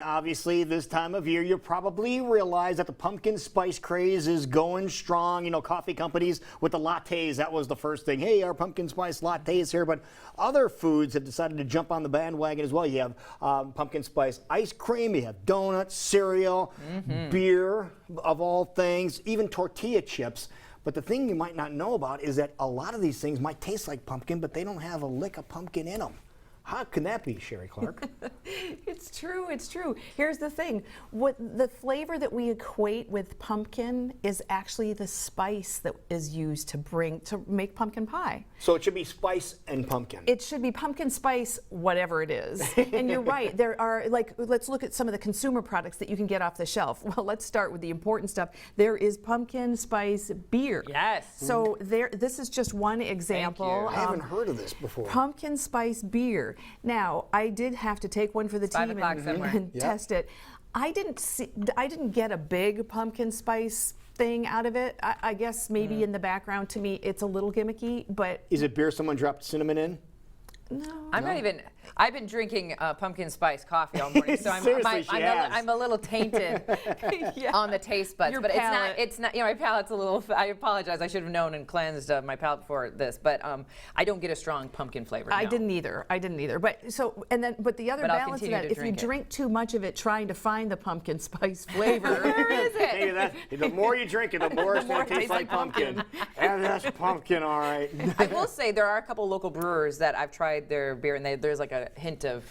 Obviously, this time of year, you probably realize that the pumpkin spice craze is going strong. You know, coffee companies with the lattes, that was the first thing. Hey, our pumpkin spice latte is here. But other foods have decided to jump on the bandwagon as well. You have pumpkin spice ice cream, you have donuts, cereal, beer, of all things, even tortilla chips. But the thing you might not know about is that a lot of these things might taste like pumpkin, but they don't have a lick of pumpkin in them. How can that be, Sheree Clark? It's true, it's true. Here's the thing. What the flavor that we equate with pumpkin is actually the spice that is used to make pumpkin pie. So it should be spice and pumpkin. It should be pumpkin spice, whatever it is. And you're right, there are, like, let's look at some of the consumer products that you can get off the shelf. Well, let's start with the important stuff. There is pumpkin spice beer. Yes. So this is just one example. I haven't heard of this before. Pumpkin spice beer. Now, I did have to take one for the team and test it. I didn't get a big pumpkin spice thing out of it. I guess maybe in the background, to me, it's a little gimmicky, but... Is it beer someone dropped cinnamon in? No. I'm not even. I've been drinking pumpkin spice coffee all morning, so I'm a little tainted on the taste buds. Your but palate. it's not. You know, my palate's a little. I apologize. I should have known and cleansed my palate before this, but I don't get a strong pumpkin flavor. I no. didn't either. But the other balance of that, if you drink too much of it, trying to find the pumpkin spice flavor. Where is it? Hey, the more you drink it, the more it's going to taste like pumpkin. And that's pumpkin, all right. I will say there are a couple local brewers that I've tried their beer, and there's like a hint of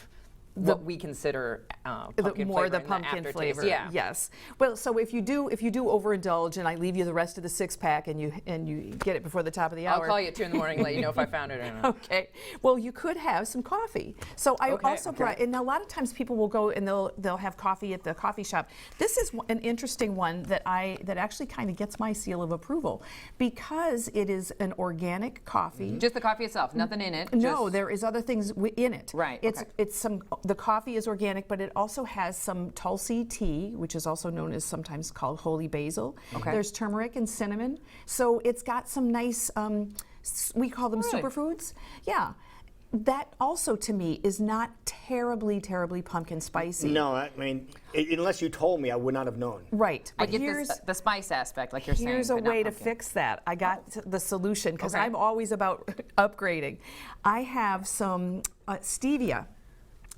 what we consider pumpkin more flavor the in pumpkin aftertaste. flavor. Yeah. Yes. Well, so if you do overindulge, and I leave you the rest of the 6-pack, and you get it before the top of the hour. I'll call you at 2 in the morning and let you know if I found it or not. Okay. Well, you could have some coffee. So I also brought, and a lot of times people will go and they'll have coffee at the coffee shop. This is an interesting one that actually kind of gets my seal of approval, because it is an organic coffee. Just the coffee itself, nothing in it. No, there is other things in it. Right. The coffee is organic, but it also has some Tulsi tea, which is also known as sometimes called holy basil. Okay. There's turmeric and cinnamon. So it's got some nice, we call them superfoods. Yeah. That also, to me, is not terribly pumpkin spicy. No, I mean, unless you told me, I would not have known. Right. I get the spice aspect, like you're saying. Here's a way to fix that. I got the solution, because I'm always about upgrading. I have some stevia.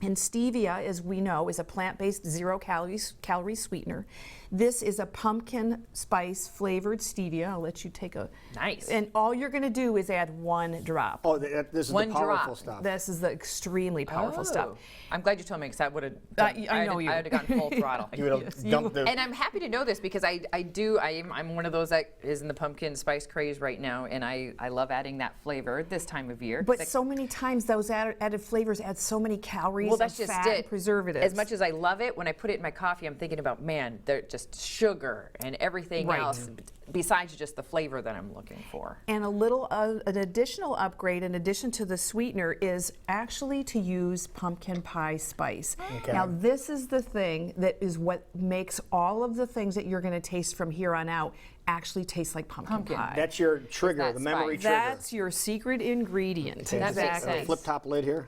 And stevia, as we know, is a plant-based zero-calorie sweetener. This is a pumpkin spice flavored stevia. I'll let you take a... Nice. And all you're going to do is add 1 drop. Oh, this is the powerful stuff. This is the extremely powerful stuff. I'm glad you told me, because I would have. I know you. I would have gone full throttle. You would have dumped the... And I'm happy to know this, because I'm one of those that is in the pumpkin spice craze right now, and I love adding that flavor this time of year. But so many times those added flavors add so many calories. Well, that's and just fat it. And preservatives. As much as I love it, when I put it in my coffee, I'm thinking about, man, they're just sugar and everything else besides just the flavor that I'm looking for. And an additional upgrade, in addition to the sweetener, is actually to use pumpkin pie spice. Okay. Now, this is the thing that is what makes all of the things that you're going to taste from here on out actually taste like pumpkin pie. That's your trigger, the memory trigger. That's your secret ingredient. That makes sense. Flip top lid here?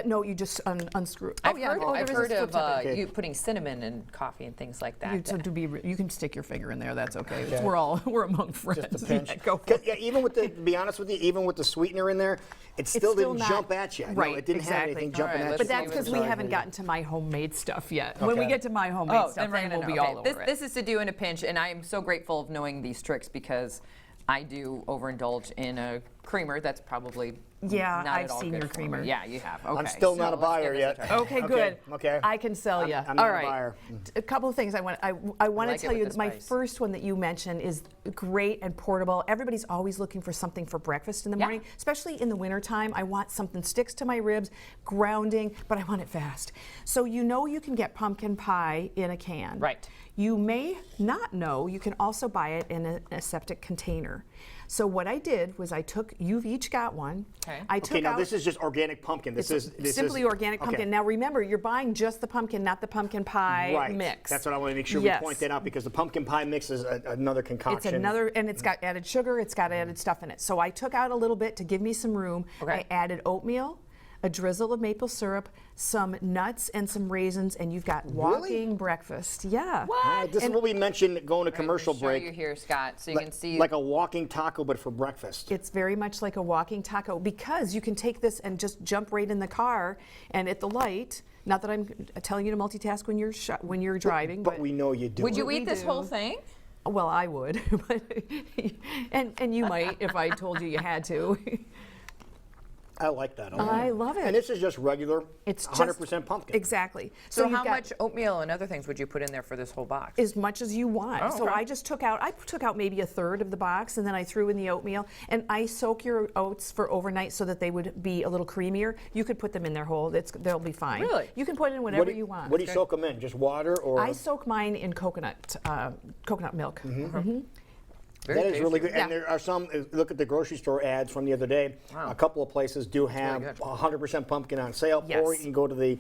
No, you just unscrew it. I've heard of you putting cinnamon in coffee and things like that. You can stick your finger in there. That's okay. We're among friends. Just a pinch. Yeah, go for it. Yeah, even with the, to be honest with you, even with the sweetener in there, it still didn't jump at you. Right, No, it didn't have anything jumping at you. But that's because we haven't gotten to my homemade stuff yet. When we get to my homemade stuff, then we'll be all over it. This is to do in a pinch, and I am so grateful of knowing these tricks, because I do overindulge in a creamer that's probably not I've at all seen good your for creamer. Me. Yeah, you have. Okay. I'm still not a let's give buyer this yet. a try. Okay, good. Okay. I can sell you. I'm All not right. a buyer. A couple of things I want to like tell it you. with the My spice. first one that you mentioned is great and portable. Everybody's always looking for something for breakfast in the morning, especially in the wintertime. I want something sticks to my ribs, grounding, but I want it fast. So you can get pumpkin pie in a can. Right. You may not know you can also buy it in an aseptic container. So what I did was you've each got one. Okay. Okay, now this is just organic pumpkin. This is simply organic pumpkin. Okay. Now remember, you're buying just the pumpkin, not the pumpkin pie mix. That's what I want to make sure we point that out, because the pumpkin pie mix is another concoction. It's another, and it's got added sugar, it's got added stuff in it. So I took out a little bit to give me some room. Okay. I added oatmeal, a drizzle of maple syrup, some nuts, and some raisins, and you've got walking breakfast. Yeah. All right, this is what we mentioned going to commercial Show break. you here, Scott, so you can see. Like a walking taco, but for breakfast. It's very much like a walking taco because you can take this and just jump right in the car and at the light. Not that I'm telling you to multitask when you're driving, But we know you do. would you we eat this do. whole thing? Well, I would, but and you might if I told you you had to. I like that a lot. I love it. And this is just regular, It's 100% pumpkin. Exactly. So you've how got much oatmeal and other things would you put in there for this whole box? as much as you want. Oh, So okay. I took out maybe a third of the box, and then I threw in the oatmeal. And I soak your oats for overnight so that they would be a little creamier. You could put them in there whole. They'll be fine. Really? You can put in whatever you want. What do you soak them in? Just water or? I soak mine in coconut milk. Very That is really tasty. good. And there are some, look at the grocery store ads from the other day. Wow. A couple of places do have good. 100% pumpkin on sale, Yes. or you can go to the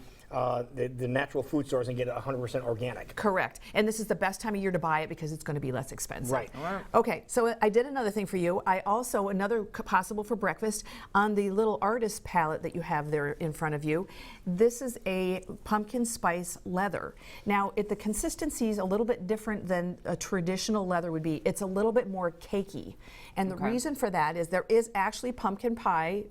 natural food stores and get it 100% organic. Correct. And this is the best time of year to buy it because it's going to be less expensive. Right. Okay, so I did another thing for you. I also, another possible for breakfast, on the little artist palette that you have there in front of you, this is a pumpkin spice leather. Now, the consistency is a little bit different than a traditional leather would be. It's a little bit more cakey. And the reason for that is there is actually pumpkin pie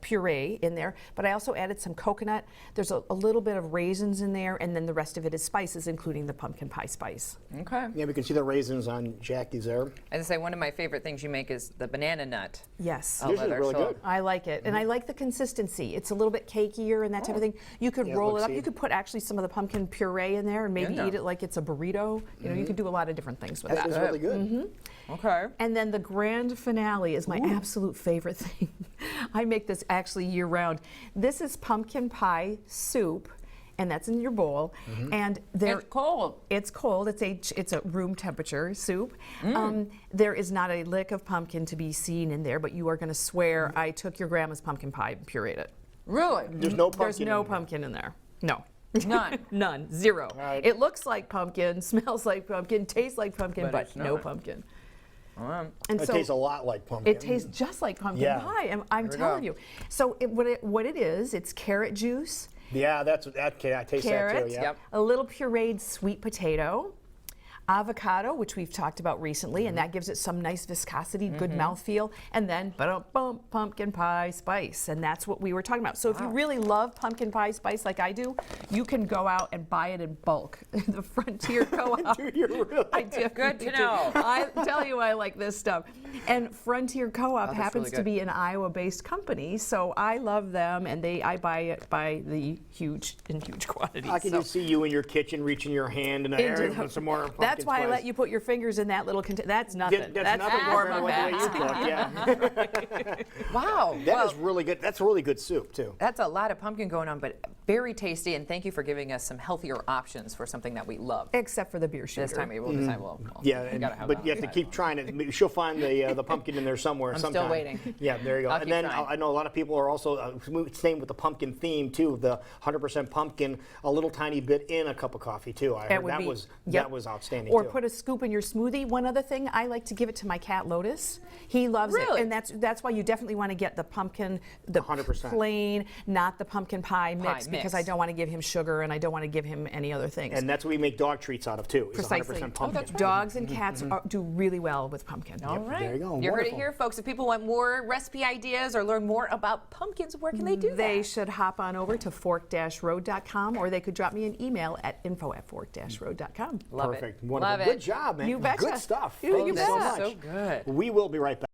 puree in there, but I also added some coconut. There's a little bit of raisins in there, and then the rest of it is spices, including the pumpkin pie spice. Okay. Yeah, we can see the raisins on Jackie's there. As I say, one of my favorite things you make is the banana nut. Yes. Yours is leather, really so- good. I like it, and I like the consistency. It's a little bit cakier and that type of thing. You could Yeah, roll look, it up. see. You could put actually some of the pumpkin puree in there and maybe Yeah. eat it like it's a burrito. You know, you could do a lot of different things with That that. is really good. Okay. And then the grand finale is my absolute favorite thing. I make this actually year round. This is pumpkin pie soup, and that's in your bowl. And there, It's cold. It's cold. It's a room temperature soup. There is not a lick of pumpkin to be seen in there, but you are going to swear I took your grandma's pumpkin pie and pureed it. Really? There's no pumpkin. There's no pumpkin in there. No. None. None. Zero. right. It looks like pumpkin, smells like pumpkin, tastes like pumpkin, But but it's no not. pumpkin. Um, And It tastes a lot like pumpkin. it tastes just like pumpkin Yeah. pie. I'm we telling go. you. So what it is, it's carrot juice, Yeah, I taste that carrot, too. Yeah. Yep. a little pureed sweet potato, avocado, which we've talked about recently, and that gives it some nice viscosity, good mouthfeel, and then pumpkin pie spice, and that's what we were talking about. So if you really love pumpkin pie spice like I do, you can go out and buy it in bulk. The Frontier Co-op. Do you really? I do. Good to I do. know. I tell you, I like this stuff. And Frontier Co-op that's happens really to good. be an Iowa-based company, so I love them, and I buy it by the huge quantities. I can so. just see you in your kitchen reaching your hand in a Into area the- with some more pumpkin That's why I spice. let you put your fingers in that little container. That's nothing. That's nothing warm compared to up the way you cook. Yeah. wow. That is really good. That's really good soup too. That's a lot of pumpkin going on, but very tasty. And thank you for giving us some healthier options for something that we love. Except for the beer shooter. This time we will decide. Well, Yeah, we and- gotta have but that. you have to keep trying it. She'll find the pumpkin in there somewhere. I'm still sometime. waiting. Yeah, there you go. I'll And keep then trying. I know a lot of people are also same with the pumpkin theme too. The 100% pumpkin, a little tiny bit in a cup of coffee too. I heard would be- that was outstanding Or too. put a scoop in your smoothie. One other thing, I like to give it to my cat Lotus. He loves Really? it, and that's why you definitely want to get the pumpkin, the 100%. plain, not the pumpkin pie mix, because mix. I don't want to give him sugar and I don't want to give him any other things. And that's what we make dog treats out of too. Is Precisely. 100% pumpkin. Dogs and cats do really well with pumpkin. All right. there you go. You heard it Wonderful. here, folks. If people want more recipe ideas or learn more about pumpkins, where can they do They that? should hop on over to fork-road.com, or they could drop me an email at info@fork-road.com. Love Perfect. it. Wonderful. Love Good it. job, man. You betcha. Good stuff. You Thank you bet. so This is much. so good. We will be right back.